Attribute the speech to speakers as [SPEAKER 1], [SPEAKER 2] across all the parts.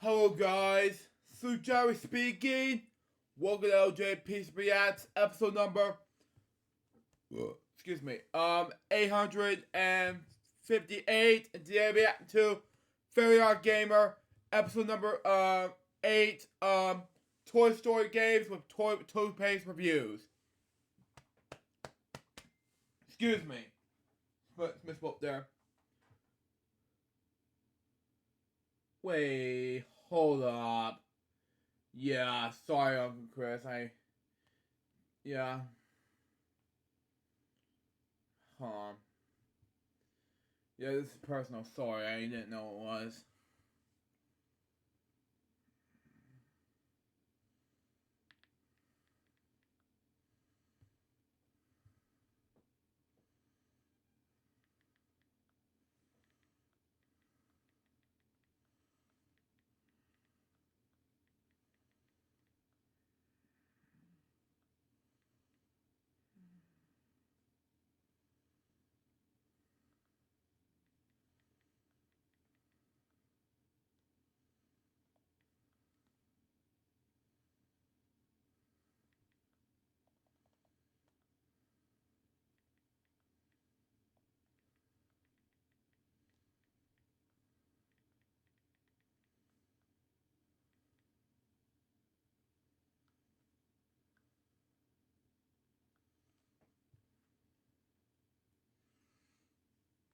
[SPEAKER 1] Hello guys, Sue Jerry speaking. Welcome to LJPCBM episode number, excuse me, 858. And today we react to OddGamer episode number 8. Toy Story games with Toothpaste reviews. Excuse me, but misspoke there. Wait, hold up. Yeah, sorry, Uncle Chris. Yeah. Huh. Yeah, this is personal. Sorry, I didn't know it was.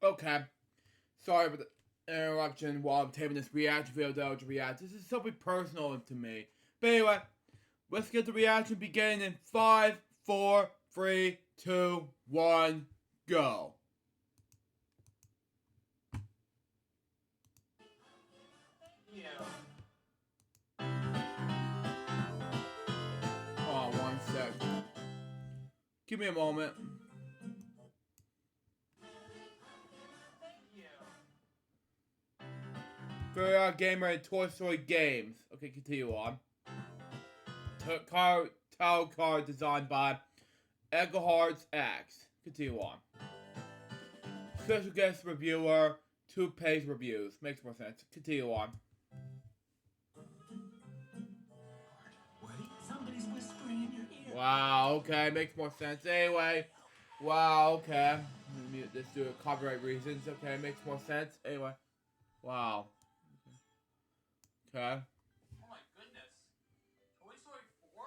[SPEAKER 1] Okay. Sorry for the interruption while I'm taping this reaction video to react. This is something personal to me. But anyway, let's get the reaction beginning in 5, 4, 3, 2, 1, go. Oh, 1 sec. Give me a moment. OddGamer and Toy Story games. Okay, continue on. Title card designed by Egghart's X. Continue on. Special guest reviewer, Toothpaste reviews. Makes more sense. Continue on.
[SPEAKER 2] Somebody's whispering in your ear.
[SPEAKER 1] Wow, okay, makes more sense. Anyway, wow, okay. Let me mute this due to copyright reasons. Okay, makes more sense. Anyway, wow. Okay.
[SPEAKER 2] Oh my goodness. Toy Story 4?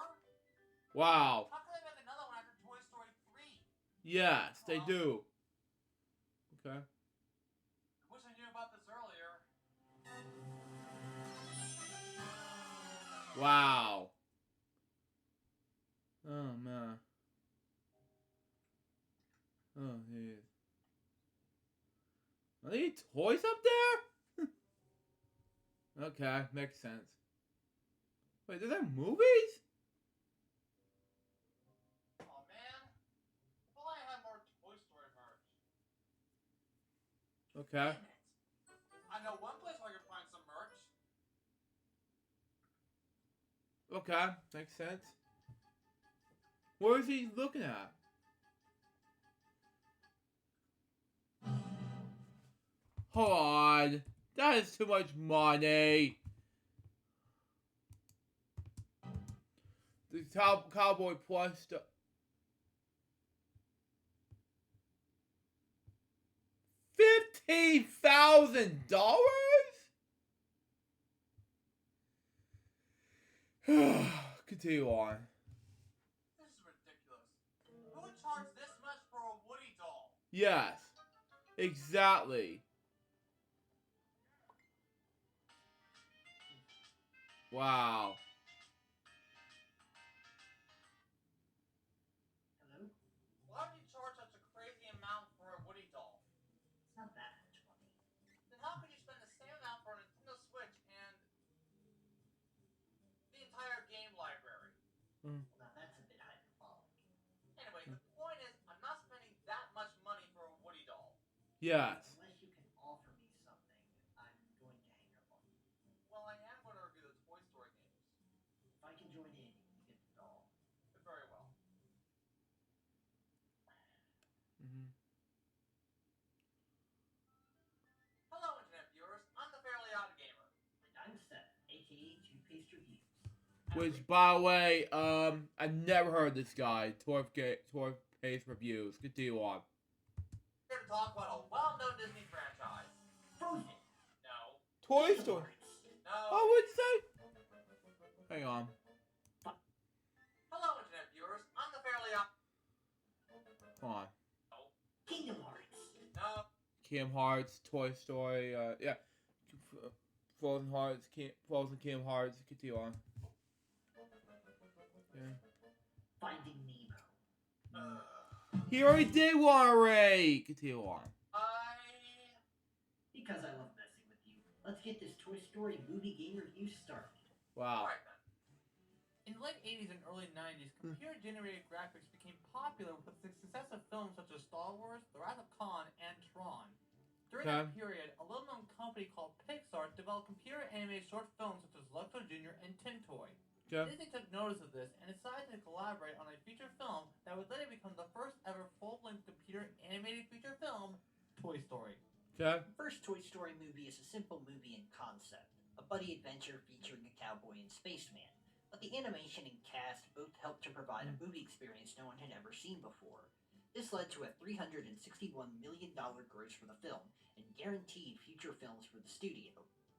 [SPEAKER 1] Wow.
[SPEAKER 2] How can they make another one after Toy Story 3?
[SPEAKER 1] Yes, they do. Okay.
[SPEAKER 2] I wish I knew about this earlier.
[SPEAKER 1] Wow. Oh, man. Oh, jeez. Are there any toys up there? Okay, makes sense. Wait, is there movies?
[SPEAKER 2] Oh man. If only I had more Toy Story merch.
[SPEAKER 1] Okay.
[SPEAKER 2] Damn it. I know one place where I can find some merch.
[SPEAKER 1] Okay, makes sense. What is he looking at? Hold on. That is too much money. The Cowboy Plus stuff. $15,000? Continue on.
[SPEAKER 2] This is ridiculous. Who would charge this much for a Woody doll?
[SPEAKER 1] Yes, exactly. Wow.
[SPEAKER 2] Hello? Why would you charge such a crazy amount for a Woody doll? It's not that much money. Then how could you spend the same amount for a Nintendo Switch and the entire game library?
[SPEAKER 1] Mm.
[SPEAKER 2] Well, now that's a bit hyperbolic. Anyway, the point is, I'm not spending that much money for a Woody doll.
[SPEAKER 1] Yes.
[SPEAKER 3] Unless you can offer me something, I'm going to hang up on you.
[SPEAKER 2] Well, I am going to review the Toy Story games.
[SPEAKER 3] If I can join in, you get the doll.
[SPEAKER 2] Very well.
[SPEAKER 1] Mm-hmm.
[SPEAKER 2] Hello, Internet viewers. I'm the Fairly Odd Gamer.
[SPEAKER 3] And I'm Seth,
[SPEAKER 1] Which, by the way, I never heard of this guy. Toothpaste Reviews. Continue on.
[SPEAKER 2] Here to talk about a well-known Disney franchise.
[SPEAKER 3] Frozen.
[SPEAKER 2] No.
[SPEAKER 1] Toy
[SPEAKER 3] Kingdom
[SPEAKER 1] Story.
[SPEAKER 3] Hearts.
[SPEAKER 2] No.
[SPEAKER 1] Oh, what'd you say? Hang on.
[SPEAKER 2] Hello, internet viewers. I'm the fairly
[SPEAKER 1] Hold on.
[SPEAKER 3] Kingdom Hearts.
[SPEAKER 2] No.
[SPEAKER 1] Kingdom Hearts, Toy Story, yeah. Frozen Kingdom Hearts. Continue on. Yeah.
[SPEAKER 3] Finding Nemo.
[SPEAKER 1] He already did one already. Continue on.
[SPEAKER 3] Because I love messing with you. Let's get this Toy Story movie game review started.
[SPEAKER 1] Wow.
[SPEAKER 2] Alright then. In the late 80s and early 90s, computer-generated graphics became popular with the success of films such as Star Wars, The Wrath of Khan, and Tron. During that period, a little-known company called Pixar developed computer-animated short films such as Luxor Jr. and Tin Toy. Disney took notice of this and decided to collaborate on a feature film that would later become the first ever full-length computer-animated feature film, Toy Story.
[SPEAKER 3] The first Toy Story movie is a simple movie in concept, a buddy adventure featuring a cowboy and spaceman. But the animation and cast both helped to provide a movie experience no one had ever seen before. This led to a $361 million gross for the film and guaranteed future films for the studio.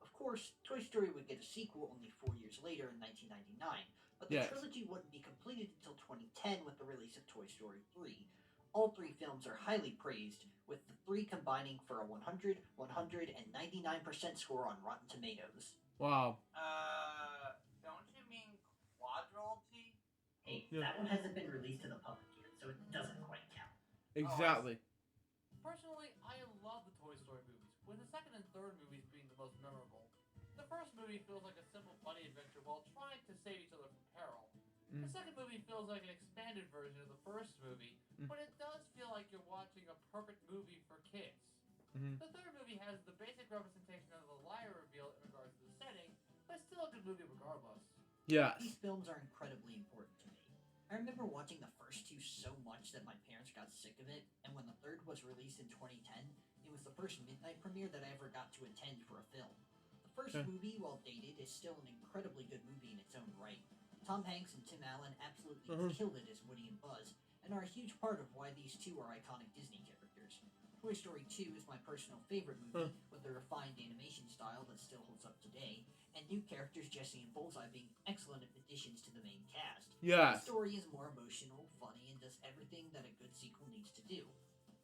[SPEAKER 3] Of course, Toy Story would get a sequel only 4 years later in 1999, but the trilogy wouldn't be completed until 2010 with the release of Toy Story 3. All three films are highly praised, with the three combining for a 100, 100, and 99% score on Rotten Tomatoes.
[SPEAKER 1] Wow.
[SPEAKER 2] Don't you mean quadrilogy?
[SPEAKER 3] Hey, that one hasn't been released to the public yet, so it doesn't quite count.
[SPEAKER 1] Exactly.
[SPEAKER 2] Personally, I love the Toy Story movies, with the second and third movies being the most memorable. The first movie feels like a simple buddy adventure while trying to save each other from peril. The second movie feels like an expanded version of the first movie, but it does feel like you're watching a perfect movie for kids. The third movie has the basic representation of the liar reveal in regards to the setting, but it's still a good movie regardless.
[SPEAKER 1] Yes.
[SPEAKER 3] These films are incredibly important to me. I remember watching the first two so much that my parents got sick of it, and when the third was released in 2010, it was the first midnight premiere that I ever got to attend for a film. The first movie, while dated, is still an incredibly good movie in its own right. Tom Hanks and Tim Allen absolutely killed it as Woody and Buzz, and are a huge part of why these two are iconic Disney characters. Toy Story 2 is my personal favorite movie, with a refined animation style that still holds up today, and new characters Jessie and Bullseye being excellent additions to the main cast.
[SPEAKER 1] Yes.
[SPEAKER 3] The story is more emotional, funny, and does everything that a good sequel needs to do.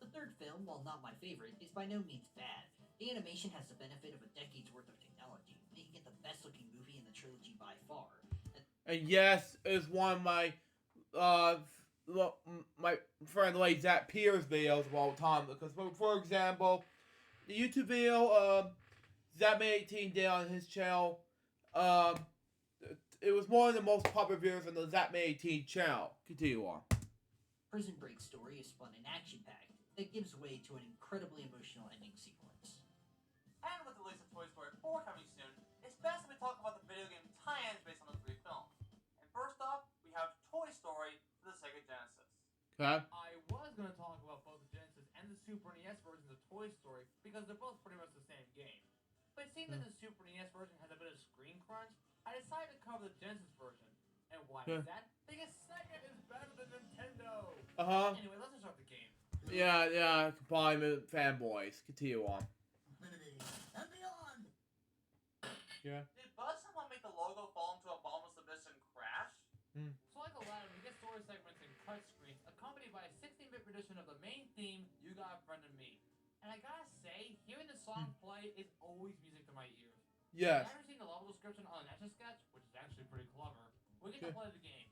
[SPEAKER 3] The third film, while not my favorite, is by no means bad. The animation has the benefit of a decade's worth of technology, making it the best-looking movie in the trilogy by far.
[SPEAKER 1] And yes, it's one of my friend like Zach Pierce videos of all time. Because for example, the YouTube video Zach18 did on his channel, it was one of the most popular videos on the Zach18 channel. Continue on.
[SPEAKER 3] Prison Break's story is fun and action-packed that gives way to an incredibly emotional ending sequence.
[SPEAKER 2] And with the release of Toy Story 4 coming soon, it's best if we talk about the video game tie-ins based on the three films. And first off, we have Toy Story for the Sega Genesis.
[SPEAKER 1] Okay.
[SPEAKER 2] I was going to talk about both the Genesis and the Super NES versions of Toy Story because they're both pretty much the same game. But seeing that the Super NES version has a bit of screen crunch, I decided to cover the Genesis version. And why is that? Because Sega is better than Nintendo! Anyway, let's just start the game.
[SPEAKER 1] Yeah, combined with fanboys. Continue on.
[SPEAKER 3] And beyond!
[SPEAKER 1] Yeah.
[SPEAKER 2] Did Buzz someone make the logo fall into a bottomless abyss and crash? So like Aladdin, we get story segments and cut screens accompanied by a 16-bit rendition of the main theme, You Got a Friend in Me. And I gotta say, hearing the song play is always music to my ears.
[SPEAKER 1] Yes.
[SPEAKER 2] I've never seen the level description on an Etch-a-Sketch, which is actually pretty clever. We get to play the game.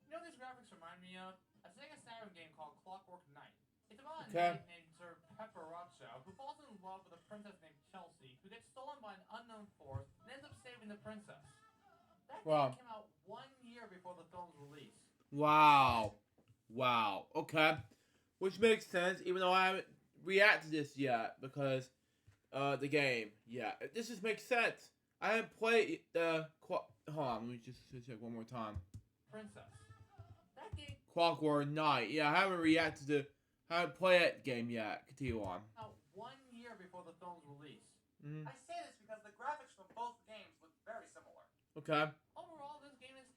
[SPEAKER 2] You know what these graphics remind me of? A Sega Saturn game called Clockwork Knight. It's about a knight named Sir Pepperazzo who falls in love with a princess named Chelsea who gets stolen by an unknown force and ends up saving the princess. That game came out 1 year before the film's release.
[SPEAKER 1] Wow. Okay. Which makes sense, even though I haven't reacted to this yet, because the game. Yeah, this just makes sense. I haven't played the... Hold on, let me just check one more time.
[SPEAKER 2] Princess. That game...
[SPEAKER 1] Clockwork Knight. Yeah, I haven't reacted to... I haven't played that game yet. Continue on.
[SPEAKER 2] Out 1 year before the film's release. I say this because the graphics from both games look very similar.
[SPEAKER 1] Okay.
[SPEAKER 2] Overall, this game is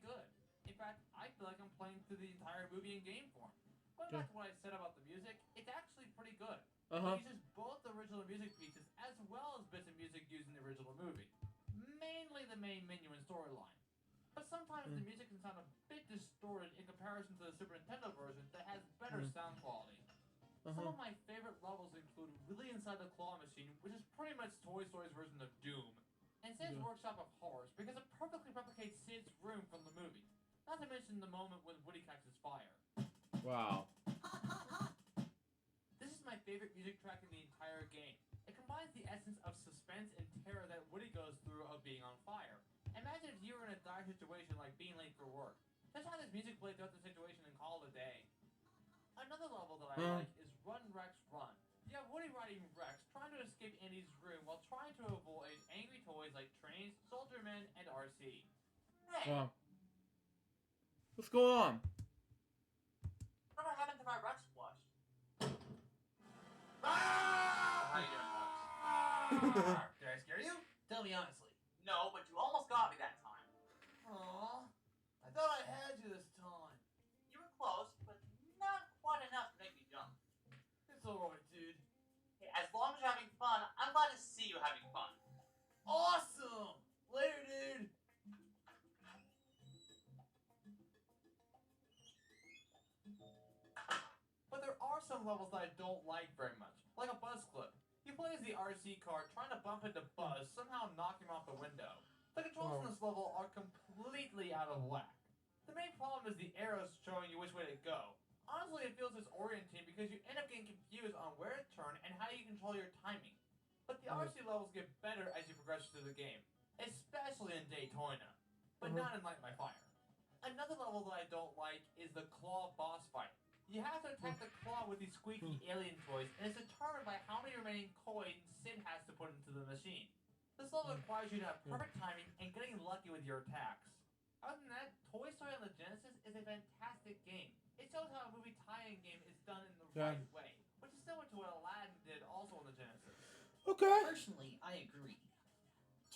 [SPEAKER 2] good. In fact, I feel like I'm playing through the entire movie in game form. Going back to what I said about the music, it's actually pretty good. It uses both the original music pieces as well as bits of music used in the original movie. Mainly the main menu and storyline. But sometimes the music can sound a bit distorted in comparison to the Super Nintendo version that has better sound quality. Some of my favorite levels include Really Inside the Claw Machine, which is pretty much Toy Story's version of Doom, and Sid's Workshop of Horrors because it perfectly replicates Sid's room from the movie. Not to mention the moment when Woody catches fire.
[SPEAKER 1] Wow.
[SPEAKER 2] This is my favorite music track in the entire game. It combines the essence of suspense and terror that Woody goes through of being on fire. Imagine if you were in a dire situation like being late for work. Just have this music play throughout the situation and call it a day. Another level that I like is Run Rex Run. You have Woody riding Rex trying to escape Andy's room while trying to avoid angry toys like trains, Soldier Men, and RC.
[SPEAKER 3] Hey,
[SPEAKER 1] Wow. What's going on?
[SPEAKER 3] whatever happened to my Rex plush?
[SPEAKER 2] How you doing, Rex? Did I scare you? Tell me honestly.
[SPEAKER 3] No, but you almost got me that time.
[SPEAKER 2] Aww. I thought I had you this time.
[SPEAKER 3] You were close, but not quite enough to make me jump.
[SPEAKER 2] It's alright, dude.
[SPEAKER 3] Hey, as long as you're having fun, I'm glad to see you having fun.
[SPEAKER 2] Awesome! Later, dude! But there are some levels that I don't like very much, like a Buzz clip. You play as the RC car trying to bump into Buzz, somehow knock him off the window. The controls in this level are completely out of whack. The main problem is the arrows showing you which way to go. Honestly, it feels disorienting because you end up getting confused on where to turn and how you control your timing. But the RC levels get better as you progress through the game, especially in Daytona, but not in Light My Fire. Another level that I don't like is the Claw boss fight. You have to attack the claw with these squeaky alien toys, and it's determined by how many remaining coins Sid has to put into the machine. This level requires you to have perfect timing and getting lucky with your attacks. Other than that, Toy Story on the Genesis is a fantastic game. It shows how a movie tie-in game is done in the right way, which is similar to what Aladdin did also on the Genesis.
[SPEAKER 1] Okay.
[SPEAKER 3] Personally, I agree.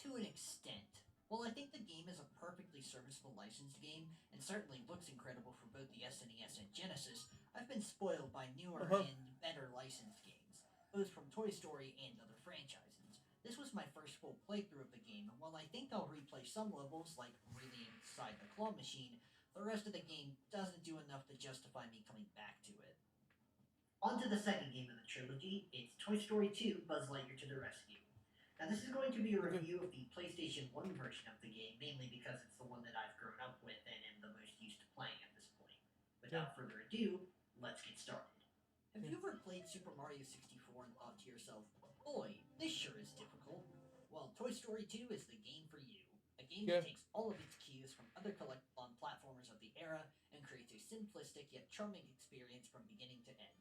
[SPEAKER 3] To an extent. While I think the game is a perfectly serviceable licensed game, and certainly looks incredible for both the SNES and Genesis, I've been spoiled by newer and better licensed games, both from Toy Story and other franchises. This was my first full playthrough of the game, and while I think I'll replay some levels, like Really Inside the Claw Machine, the rest of the game doesn't do enough to justify me coming back to it. On to the second game of the trilogy, it's Toy Story 2 Buzz Lightyear to the Rescue. Now this is going to be a review of the PlayStation 1 version of the game, mainly because it's the one that I've grown up with and am the most used to playing at this point. Without further ado, let's get started. Have you ever played Super Mario 64 and thought to yourself, boy, this sure is difficult? Well, Toy Story 2 is the game for you. A game that takes all of its cues from other collectathon platformers of the era and creates a simplistic yet charming experience from beginning to end.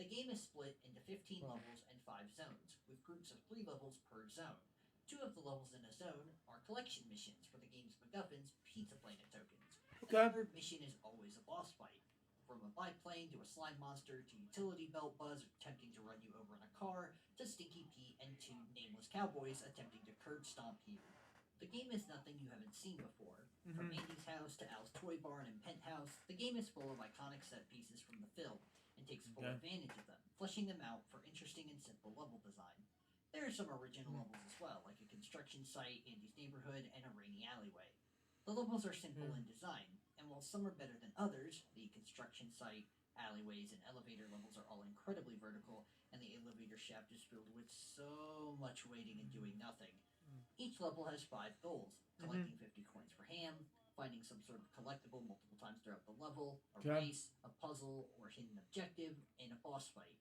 [SPEAKER 3] The game is split into 15 levels and 5 zones, with groups of 3 levels per zone. 2 of the levels in a zone are collection missions for the game's MacGuffins, Pizza Planet tokens. The third mission is always a boss fight. From a biplane to a slime monster to utility belt Buzz attempting to run you over in a car to Stinky Pete and 2 nameless cowboys attempting to curb stomp you. The game is nothing you haven't seen before. From Andy's house to Al's toy barn and penthouse, the game is full of iconic set pieces from the film and takes full advantage of them, fleshing them out for interesting and simple level design. There are some original levels as well, like a construction site, Andy's neighborhood, and a rainy alleyway. The levels are simple in design, and while some are better than others, the construction site, alleyways, and elevator levels are all incredibly vertical, and the elevator shaft is filled with so much waiting and doing nothing. Each level has 5 goals: collecting 50 coins for ham, finding some sort of collectible multiple times throughout the level, a race, a puzzle or hidden objective, and a boss fight.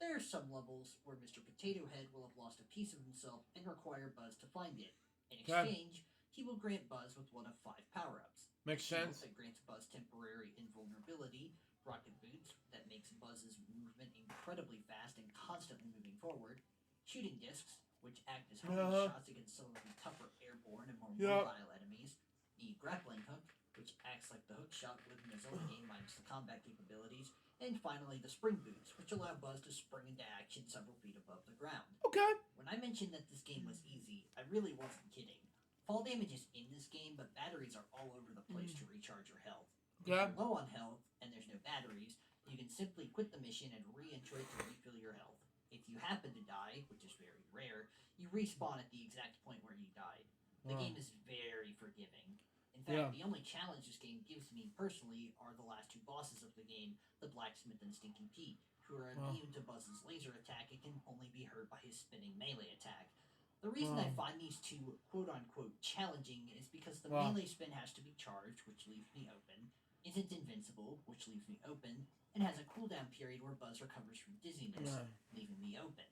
[SPEAKER 3] There are some levels where Mr. Potato Head will have lost a piece of himself and require Buzz to find it. In exchange, he will grant Buzz with one of 5 power-ups.
[SPEAKER 1] Makes sense.
[SPEAKER 3] That grants Buzz temporary invulnerability, rocket boots that makes Buzz's movement incredibly fast and constantly moving forward, shooting discs, which act as homing shots against some of the tougher airborne and more mobile enemies, the grappling hook, which acts like the hook shot within the Zelda game minus the combat capabilities, and finally the spring boots, which allow Buzz to spring into action several feet above the ground.
[SPEAKER 1] Okay.
[SPEAKER 3] When I mentioned that this game was easy, I really wasn't kidding. Fall damage is in this game, but batteries are all over the place to recharge your health. If
[SPEAKER 1] Okay.
[SPEAKER 3] you're low on health and there's no batteries, you can simply quit the mission and re-enter it to refill your health. If you happen to die, which is very rare, you respawn at the exact point where you died. The game is very forgiving. In fact, the only challenge this game gives me personally are the last two bosses of the game, the Blacksmith and Stinky Pete, who are immune to Buzz's laser attack and can only be hurt by his spinning melee attack. The reason I find these two quote-unquote challenging is because the melee spin has to be charged, which leaves me open, isn't invincible, which leaves me open, and has a cooldown period where Buzz recovers from dizziness, leaving me open.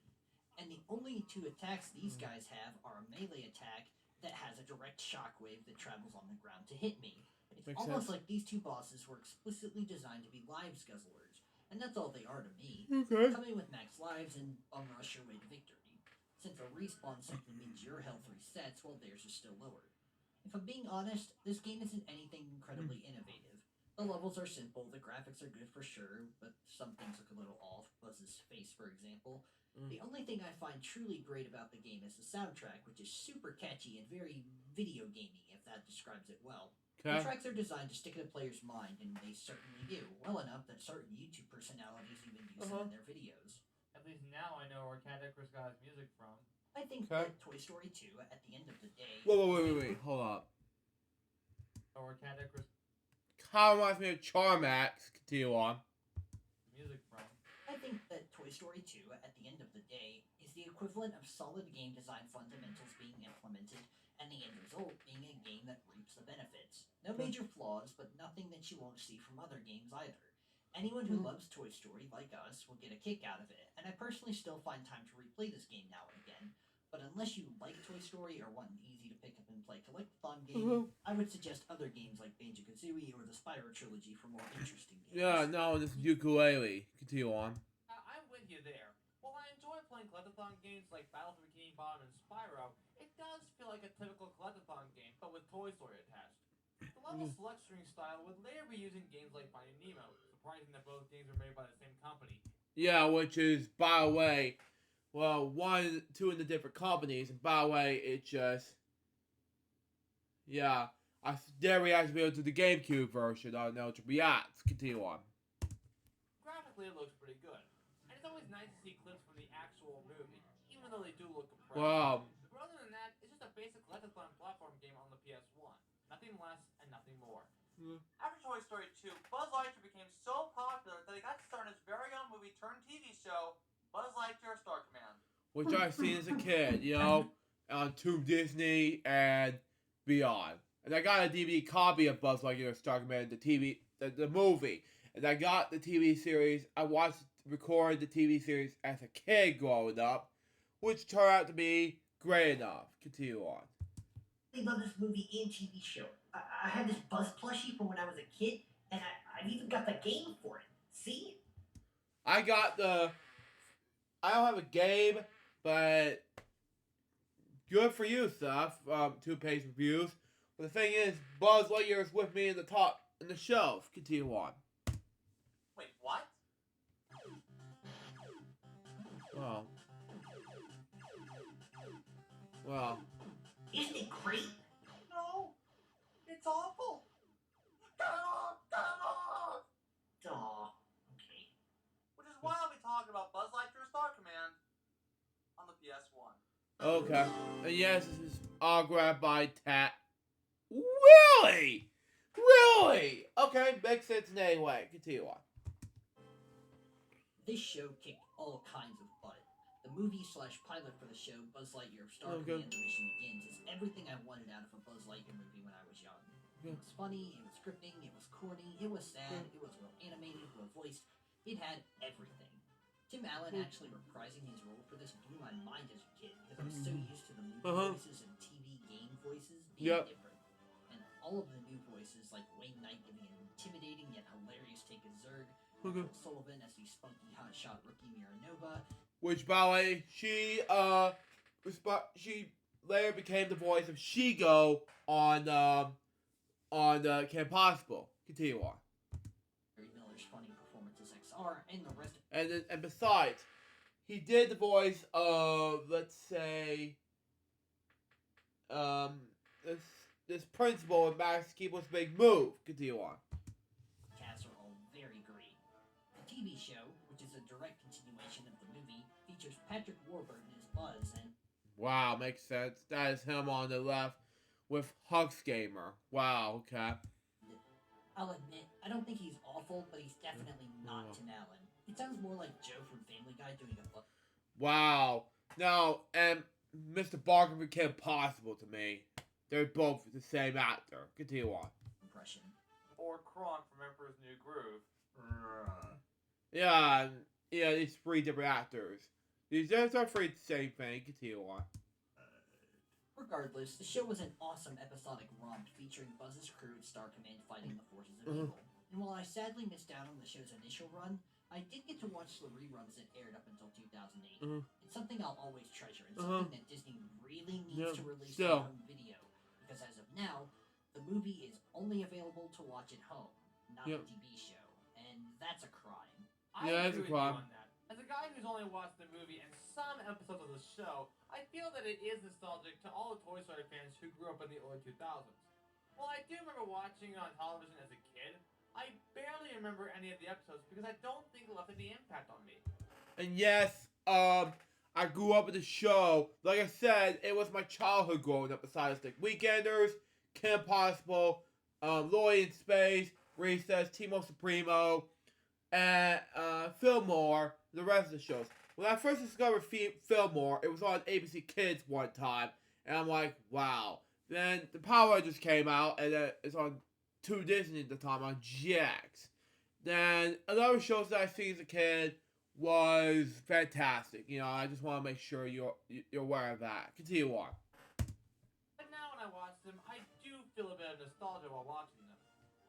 [SPEAKER 3] And the only two attacks these guys have are a melee attack that has a direct shockwave that travels on the ground to hit me. It's almost like these two bosses were explicitly designed to be lives guzzlers, and that's all they are to me. Coming with max lives and bum rush your way to victory, since a respawn simply means your health resets while theirs is still lowered. If I'm being honest, this game isn't anything incredibly innovative. The levels are simple, the graphics are good for sure, but some things look a little off, Buzz's face for example. The only thing I find truly great about the game is the soundtrack, which is super catchy and very video gamey, if that describes it well. The tracks are designed to stick in a player's mind, and they certainly do, well enough that certain YouTube personalities even use them in their videos.
[SPEAKER 2] At least now I know where Cat Icarus got his music from.
[SPEAKER 3] I think that Toy Story 2, at the end of the day...
[SPEAKER 1] Wait, hold up.
[SPEAKER 2] Or where Cat Icarus...
[SPEAKER 1] Kind of reminds me of Charmax. Continue on.
[SPEAKER 2] Music from.
[SPEAKER 3] I think that Toy Story 2, at the end of the day, is the equivalent of solid game design fundamentals being implemented, and the end result being a game that reaps the benefits. No major flaws, but nothing that you won't see from other games either. Anyone who loves Toy Story, like us, will get a kick out of it, and I personally still find time to replay this game now and again. But unless you like Toy Story or want an easy-to-pick-up and play collectathon game, I would suggest other games like Banjo-Kazooie or the Spyro trilogy for more interesting games.
[SPEAKER 1] Yeah, no, this is ukulele. Continue on.
[SPEAKER 2] I'm with you there. While I enjoy playing collectathon games like Battle for Bikini Bottom and Spyro, it does feel like a typical collectathon game, but with Toy Story attached. The level select screen style would later be used in games like Finding Nemo, surprising that both games are made by the same company.
[SPEAKER 1] Yeah, which is, by the way, well, two in the different companies, and by the way, it just... Yeah, I dare react to be able to the GameCube version on LJPCBM. Continue on.
[SPEAKER 2] Graphically, it looks pretty good, and it's always nice to see clips from the actual movie, even though they do look compressed.
[SPEAKER 1] Wow.
[SPEAKER 2] But other than that, it's just a basic collectathon platform game on the PS1. Nothing less and nothing more. After Toy Story 2, Buzz Lightyear became so popular that he got to star in his very own movie turned TV show, Buzz Lightyear Star Command.
[SPEAKER 1] Which I've seen as a kid, you know, on Tube Disney and beyond. And I got a DVD copy of Buzz Lightyear Star Command, the movie. And I got the TV series. I recorded the TV series as a kid growing up, which turned out to be great enough. Continue on.
[SPEAKER 3] I love this movie and TV show. I had this Buzz plushie from when I was a kid, and I've even got the game for it. See?
[SPEAKER 1] I don't have a game, but good for you, stuff. Toothpaste reviews. But the thing is, Buzz Lightyear is with me in the shelf. Continue on.
[SPEAKER 2] Wait, what?
[SPEAKER 1] Well.
[SPEAKER 3] Isn't it great?
[SPEAKER 2] No, it's awful. Cut it off! Cut it off!
[SPEAKER 3] Aw, okay.
[SPEAKER 2] Which is why I'll be talking about Buzz Lightyear Star Command on the PS1.
[SPEAKER 1] Okay. And yes, this is autographed by Tat. Really? Really? Okay, makes sense in any way. Continue on.
[SPEAKER 3] This show kicked all kinds of butt. The movie/pilot for the show, Buzz Lightyear Star Command: The Mission Begins, is everything I wanted out of a Buzz Lightyear movie when I was young. It was funny, it was scripting, it was corny, it was sad, it was well animated, well voiced. It had everything. Tim Allen actually reprising his role for this blew my mind as a kid because I was so used to the movie voices and TV game voices being different. And all of the new voices, like Wayne Knight giving an intimidating yet hilarious take as Zurg, Sullivan as the spunky hotshot rookie Miranova. Which, by the way, she later became the voice of Shigo on Camp Possible. Continue on. Barry Miller's funny performance as XR, and the rest.
[SPEAKER 1] And besides, he did the voice of, let's say, this principal and Max Keeble's big move. Continue on.
[SPEAKER 3] Cats are all very great. The TV show, which is a direct continuation of the movie, features Patrick Warburton as Buzz and...
[SPEAKER 1] Wow, makes sense. That is him on the left with OddGamer. Wow, okay.
[SPEAKER 3] I'll admit, I don't think he's awful, but he's definitely not Tim Allen. It sounds more like Joe from Family Guy doing a book.
[SPEAKER 1] Wow. No, and Mr. Barker became possible to me. They're both the same actor. Continue on.
[SPEAKER 3] Impression.
[SPEAKER 2] Or Kronk from Emperor's New Groove.
[SPEAKER 1] Yeah, these three different actors. These are three the same thing. Continue on.
[SPEAKER 3] Regardless, the show was an awesome episodic romp featuring Buzz's crew at Star Command fighting the forces of evil. And while I sadly missed out on the show's initial run, I did get to watch the reruns that aired up until 2008. It's something I'll always treasure, and something that Disney really needs to release on home video. Because as of now, the movie is only available to watch at home, not the TV show. And that's a crime.
[SPEAKER 2] I agree with you on that. As a guy who's only watched the movie and some episodes of the show, I feel that it is nostalgic to all the Toy Story fans who grew up in the early 2000s. While I do remember watching it on television as a kid, I barely remember any of the episodes because I don't think it left any impact on me.
[SPEAKER 1] And yes, I grew up with the show. Like I said, it was my childhood growing up besides like Weekenders, Kim Possible, Lloyd in Space, Recess, Timo Supremo, and Fillmore, the rest of the shows. When I first discovered Fillmore, it was on ABC Kids one time, and I'm like, wow. Then the Power Rangers came out, and it's on 2 Disney at the time, on GX. Then another shows that I seen as a kid was fantastic. You know, I just want to make sure you're aware of that. Continue on.
[SPEAKER 2] But now when I watch them, I do feel a bit of nostalgia while watching them.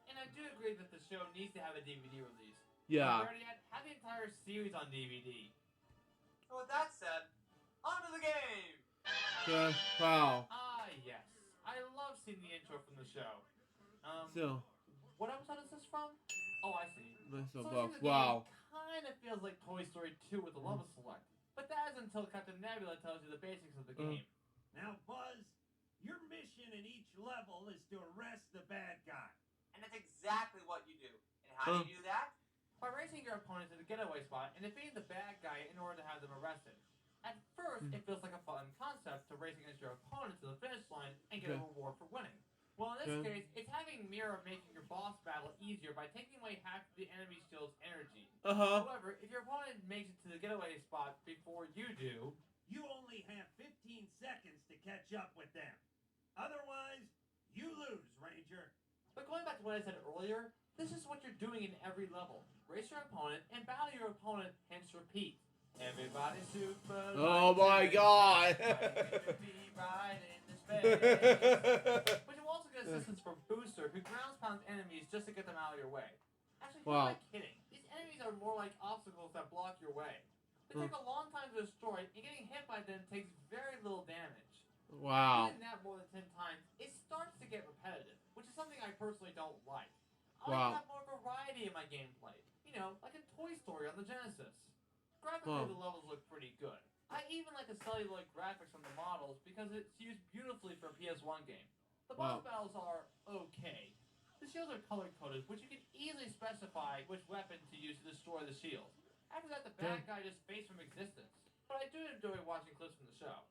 [SPEAKER 2] And I do agree that the show needs to have a DVD release.
[SPEAKER 1] Yeah.
[SPEAKER 2] Have the entire series on DVD. And with that said, on to the game!
[SPEAKER 1] Good. Wow.
[SPEAKER 2] Ah, yes. I love seeing the intro from the show.
[SPEAKER 1] So.
[SPEAKER 2] What episode is this from? Oh, I see.
[SPEAKER 1] Wow.
[SPEAKER 2] Kind of feels like Toy Story 2 with the level select. But that is until Captain Nebula tells you the basics of the game.
[SPEAKER 4] Now, Buzz, your mission in each level is to arrest the bad guy.
[SPEAKER 2] And that's exactly what you do. And how do you do that? By racing your opponent to the getaway spot and defeating the bad guy in order to have them arrested. At first, it feels like a fun concept to race against your opponent to the finish line and get a reward for winning. Well, in this case, it's having Mirror making your boss battle easier by taking away half of the enemy shield's energy. However, if your opponent makes it to the getaway spot before you do,
[SPEAKER 4] you only have 15 seconds to catch up with them. Otherwise, you lose, Ranger.
[SPEAKER 2] But going back to what I said earlier, this is what you're doing in every level. Race your opponent and battle your opponent, hence repeat. Everybody super.
[SPEAKER 1] Oh my god!
[SPEAKER 2] Right in the space. But you also get assistance from Booster, who ground pounds enemies just to get them out of your way. Actually, who am I kidding? These enemies are more like obstacles that block your way. They take a long time to destroy, and getting hit by them takes very little damage.
[SPEAKER 1] Wow.
[SPEAKER 2] Doing that more than 10 times, it starts to get repetitive, which is something I personally don't like. I like to have more variety in my gameplay. You know, like in Toy Story on the Genesis. Graphically, the levels look pretty good. I even like the celluloid graphics on the models because it's used beautifully for a PS1 game. The boss battles are okay. The shields are color-coded, which you can easily specify which weapon to use to destroy the shield. After that, the bad guy just fades from existence. But I do enjoy watching clips from the show.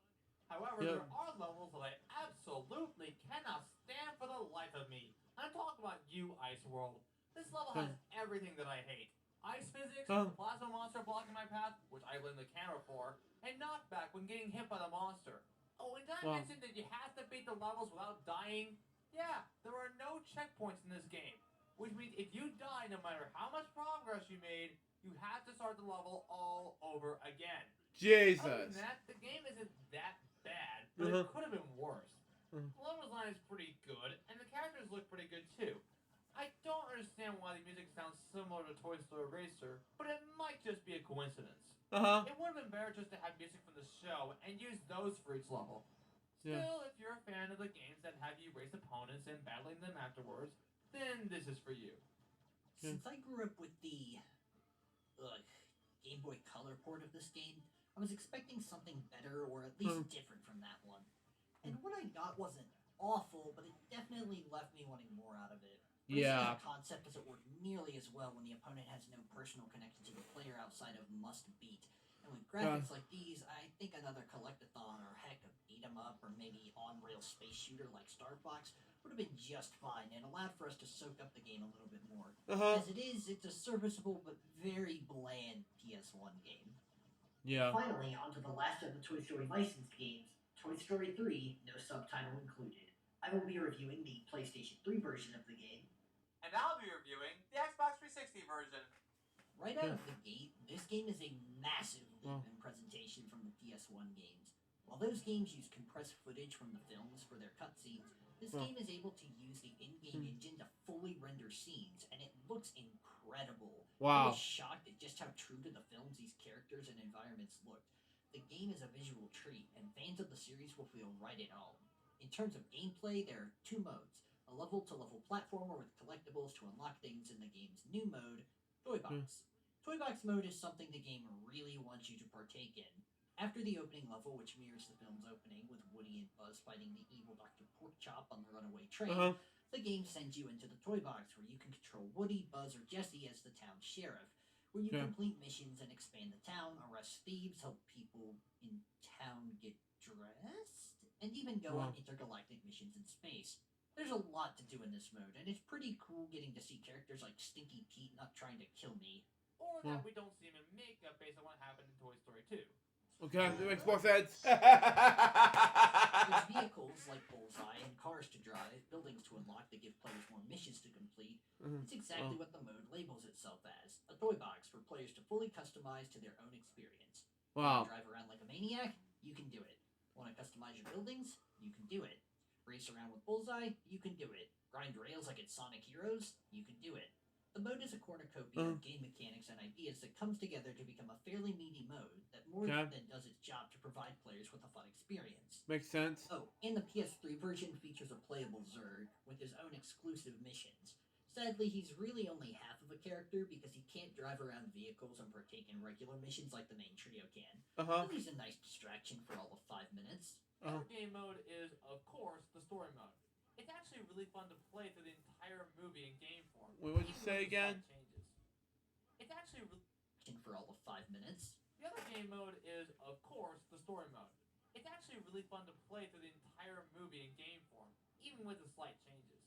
[SPEAKER 2] However, there are levels that I absolutely cannot stand for the life of me. I'm talking about you, Ice World. This level has everything that I hate. Ice physics, the plasma monster blocking my path, which I blame the camera for, and knockback when getting hit by the monster. Oh, and did I mention that you have to beat the levels without dying? Yeah, there are no checkpoints in this game, which means if you die, no matter how much progress you made, you have to start the level all over again.
[SPEAKER 1] Jesus.
[SPEAKER 2] Other than that, the game isn't that bad, but it could have been worse. The level design is pretty good, and the characters look pretty good too. I don't understand why the music sounds similar to Toy Story Racer, but it might just be a coincidence. It would have been better just to have music from the show and use those for each level. Still, if you're a fan of the games that have you race opponents and battling them afterwards, then this is for you.
[SPEAKER 3] Since I grew up with the Game Boy Color port of this game, I was expecting something better or at least different from that one. And what I got wasn't awful, but it definitely left me wanting more out of it.
[SPEAKER 1] Yeah.
[SPEAKER 3] The concept doesn't work nearly as well when the opponent has no personal connection to the player outside of must beat. And with graphics like these, I think another collectathon or heck, a beat 'em up or maybe on-rail space shooter like Star Fox would have been just fine and allowed for us to soak up the game a little bit more. As it is, it's a serviceable but very bland PS1 game.
[SPEAKER 1] Yeah.
[SPEAKER 3] Finally, onto the last of the Toy Story licensed games, Toy Story 3, no subtitle included. I will be reviewing the PlayStation 3 version of the game.
[SPEAKER 2] And I'll be reviewing the Xbox 360 version.
[SPEAKER 3] Right out of the gate, this game is a massive leap in presentation from the PS1 games. While those games use compressed footage from the films for their cutscenes, this game is able to use the in-game engine to fully render scenes, and it looks incredible. I was shocked at just how true to the films these characters and environments looked. The game is a visual treat, and fans of the series will feel right at home. In terms of gameplay, there are two modes. A level-to-level platformer with collectibles to unlock things in the game's new mode, Toy Box. Toy Box mode is something the game really wants you to partake in. After the opening level, which mirrors the film's opening with Woody and Buzz fighting the evil Dr. Porkchop on the runaway train, the game sends you into the Toy Box where you can control Woody, Buzz, or Jessie as the town sheriff, where you complete missions and expand the town, arrest thieves, help people in town get dressed, and even go on intergalactic missions in space. There's a lot to do in this mode, and it's pretty cool getting to see characters like Stinky Pete not trying to kill me.
[SPEAKER 2] Or that we don't see him in makeup based on what happened in Toy Story 2.
[SPEAKER 1] Okay, that makes more sense.
[SPEAKER 3] There's vehicles like Bullseye and cars to drive, buildings to unlock that give players more missions to complete. It's exactly what the mode labels itself as, a toy box for players to fully customize to their own experience. Want to drive around like a maniac? You can do it. Want to customize your buildings? You can do it. Race around with Bullseye? You can do it. Grind rails like it's Sonic Heroes? You can do it. The mode is a cornucopia of game mechanics and ideas that comes together to become a fairly meaty mode that more than does its job to provide players with a fun experience.
[SPEAKER 1] Makes sense.
[SPEAKER 3] Oh, and the PS3 version features a playable Zurg with his own exclusive missions. Sadly, he's really only half of a character because he can't drive around vehicles and partake in regular missions like the main trio can. But he's a nice distraction for all of 5 minutes.
[SPEAKER 2] Another game mode is, of course, the story mode. It's actually really fun to play through the entire movie in game form.
[SPEAKER 1] Wait, what did you say again?
[SPEAKER 2] It's actually
[SPEAKER 3] for all of 5 minutes.
[SPEAKER 2] The other game mode is, of course, the story mode. It's actually really fun to play through the entire movie in game form, even with the slight changes.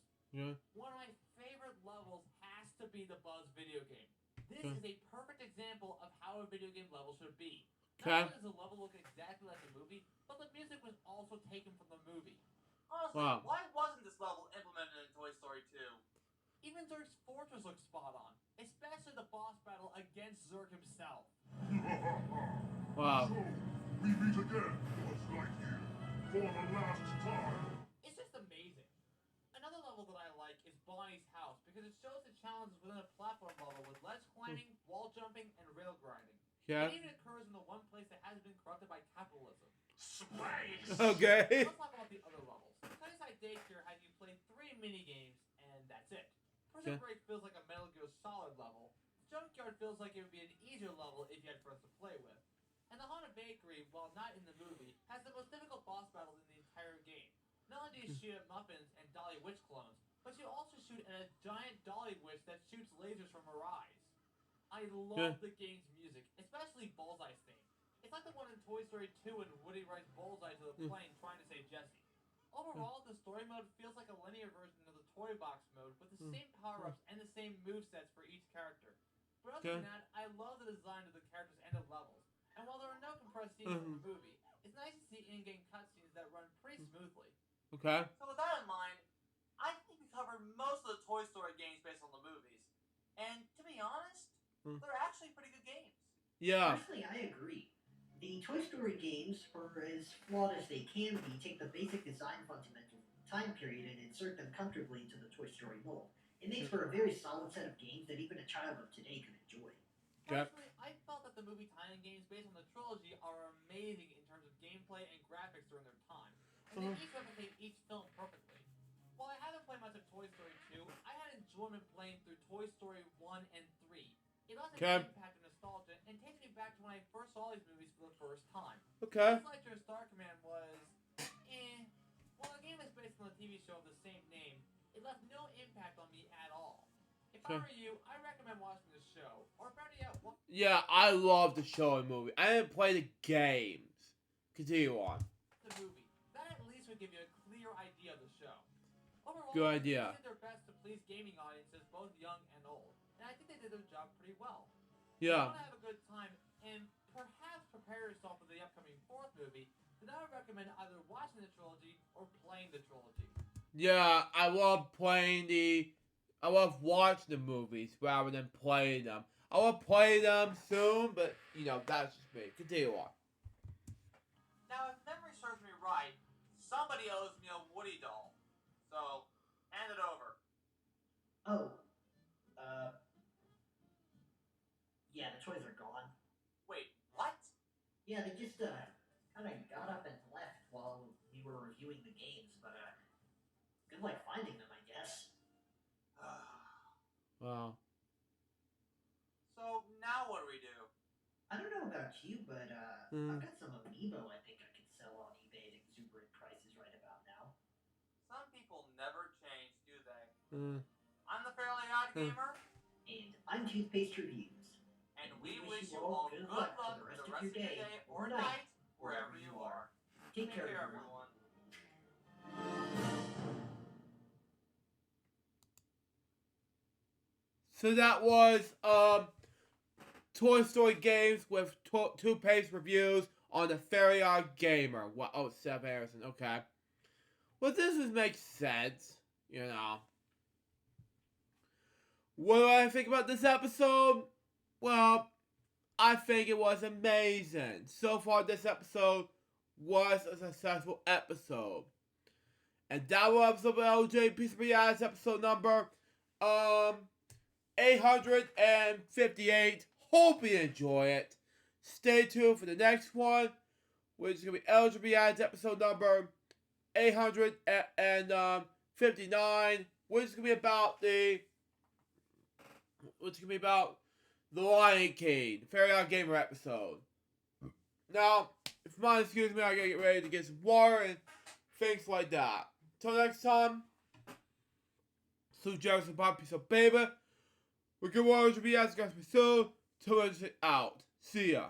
[SPEAKER 2] One of my favorite levels has to be the Buzz video game. This is a perfect example of how a video game level should be. Not only does the level look exactly like the movie, but the music was also taken from the movie. Honestly, why wasn't this level implemented in Toy Story 2? Even Zurg's fortress looks spot on, especially the boss battle against Zurg himself.
[SPEAKER 5] So, we meet again, Buzz Lightyear, for the last time.
[SPEAKER 2] It's just amazing. Another level that I like is Bonnie's house because it shows the challenges within a platform level with ledge climbing, wall jumping, and rail grinding. It even occurs in the one place that hasn't been corrupted by capitalism.
[SPEAKER 5] Space!
[SPEAKER 1] Okay.
[SPEAKER 2] Let's talk about the other levels. Sunnyside Daycare has you play 3 mini-games, and that's it. Prison Break feels like a Metal Gear Solid level. Junkyard feels like it would be an easier level if you had friends to play with. And the Haunted Bakery, while not in the movie, has the most difficult boss battles in the entire game. Not only do you shoot at muffins and Dolly Witch clones, but you also shoot at a giant Dolly Witch that shoots lasers from her eyes. I love the game's music, especially Bullseye's theme. It's like the one in Toy Story 2 when Woody rides Bullseye to the plane trying to save Jessie. Overall, the story mode feels like a linear version of the Toy Box mode with the same power-ups and the same movesets for each character. But other than that, I love the design of the characters and of levels. And while there are no compressed scenes in the movie, it's nice to see in-game cutscenes that run pretty smoothly. So with that in mind, I think we covered most of the Toy Story games based on the movies. And to be honest, they're actually pretty good games.
[SPEAKER 3] Personally, I agree. The Toy Story games, for as flawed as they can be, take the basic design fundamentals of the time period and insert them comfortably into the Toy Story mold. It makes for a very solid set of games that even a child of today can enjoy.
[SPEAKER 2] Personally, I felt that the movie tie-in games based on the trilogy are amazing in terms of gameplay and graphics during their time, and they each replicate each film perfectly. While I haven't played much of Toy Story 2, I had enjoyment playing through Toy Story 1 and 3. It left an impact of nostalgia and takes me back to when I first saw these movies for the first time. Buzz Lightyear Star Command was, While the game it's based on the TV show of the same name, it left no impact on me at all. If
[SPEAKER 1] Okay.
[SPEAKER 2] I were you, I recommend watching the show, or better yet, watch
[SPEAKER 1] Yeah, I love the show and movie. I didn't play the games. Continue on.
[SPEAKER 2] the movie. That at least would give you a clear idea of the show. Overall,
[SPEAKER 1] Good idea.
[SPEAKER 2] they did their best to please gaming audiences, both young and old, and I think they did their job pretty well. If you
[SPEAKER 1] Yeah.
[SPEAKER 2] want to have a good time and perhaps prepare yourself for the upcoming fourth movie, then I would recommend either watching the trilogy or playing the trilogy.
[SPEAKER 1] Yeah, I love watching the movies rather than playing them. I will play them soon, but, that's just me. Continue on.
[SPEAKER 2] Now, if memory serves me right, somebody owes me a Woody doll. So, hand it over.
[SPEAKER 3] Oh, yeah, the toys are gone.
[SPEAKER 2] Wait, what?
[SPEAKER 3] Yeah, they just, kind of got up and left while we were reviewing the games, but, good luck finding them, I guess.
[SPEAKER 1] Wow.
[SPEAKER 2] So, now what do we do?
[SPEAKER 3] I don't know about you, but, I've got some amiibo I think I could sell on eBay at exuberant prices right about now.
[SPEAKER 2] Some people never change, do they?
[SPEAKER 1] Mm.
[SPEAKER 2] I'm the Fairly Odd Gamer,
[SPEAKER 3] And I'm Toothpaste Reviews.
[SPEAKER 2] and we wish you all good luck for the rest of your day or night, wherever you are.
[SPEAKER 3] Take care, everyone.
[SPEAKER 1] So that was Toy Story games with Toothpaste reviews on the Fairly Odd Gamer. What? Oh, Seth Harrison. Okay. Well, this makes sense. What do I think about this episode? Well, I think it was amazing. So far, this episode was a successful episode. And that was episode of LJPCBM, episode number 858. Hope you enjoy it. Stay tuned for the next one, which is going to be LJPCBM episode number 859, which is going to be about the Lion King, Fairly Odd Gamer episode. Now, if you mind, excuse me, I gotta get ready to get some water and things like that. Till next time, Sue Jefferson, Bob, peace out, baby. We're good waters to be asked, guys, be soon. Till Wednesday out. See ya.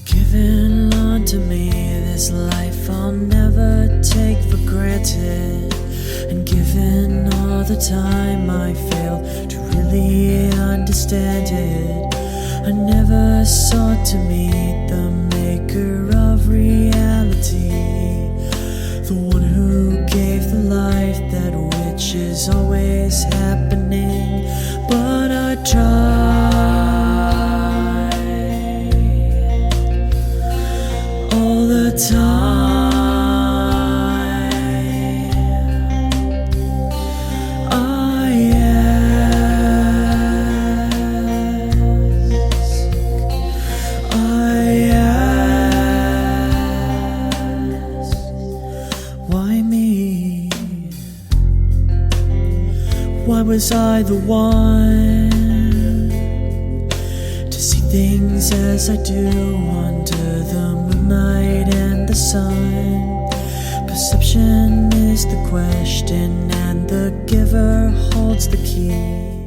[SPEAKER 6] Given unto me this life I'll never take for granted, and given all the time I failed to really understand it, I never sought to meet the maker of reality, the one who gave the life that which is always happening, but I tried all the time. I ask, why me? Why was I the one to see things as I do under the moonlight and the sun? Perception is the question, and the giver holds the key.